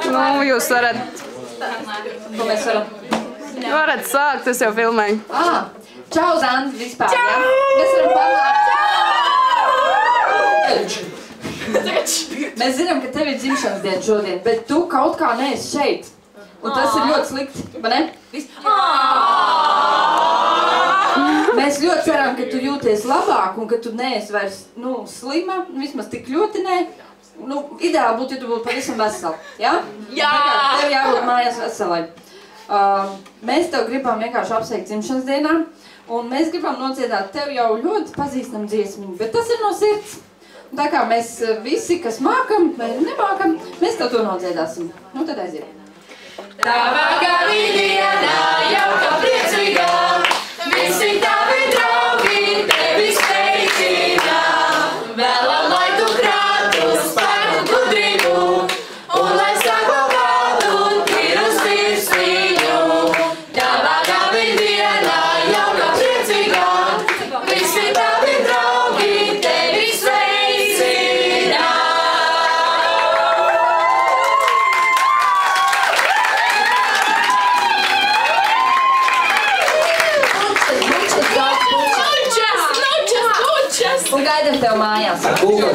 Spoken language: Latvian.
Nu, jūs varat... Ko mēs varam? Varat sākt, es jau filmēju. Čau, Zandi, vispār, jā? Mēs varam parunāt. Mēs zinām, ka tev ir dzimšanas diena šodien, bet tu kaut kā neesi šeit. Un tas ir ļoti slikti, vai ne? Mēs ļoti ceram, ka tu jūties labāk un ka tu neesi vairs, slima, vismaz tik ļoti ne. Ideāli būtu, ja tu būtu pavisam veseli, jā? Jā! Tev jābūt mājās veselai. Mēs tev gribam vienkārši apsveikt dzimšanas dienā, un mēs gribam nodziedāt tev jau ļoti pazīstam dziesmiņu, bet tas ir no sirds. Un tā kā mēs visi, kas mākam vai nemākam, mēs tev to nodziedāsim. Nu, tad aiziet. Tava gavidienā, jauka priecīgā, visi tavi draugi tevi sveicina. Vēlam, lai tu krātu spēku gudrību, un lai saglabātu tīru sirsniņu. Tava gavidienā, jauka priecīgā, visi tavi draugi tevi sveicina. Un gaidam tev mājās. Ar kūku.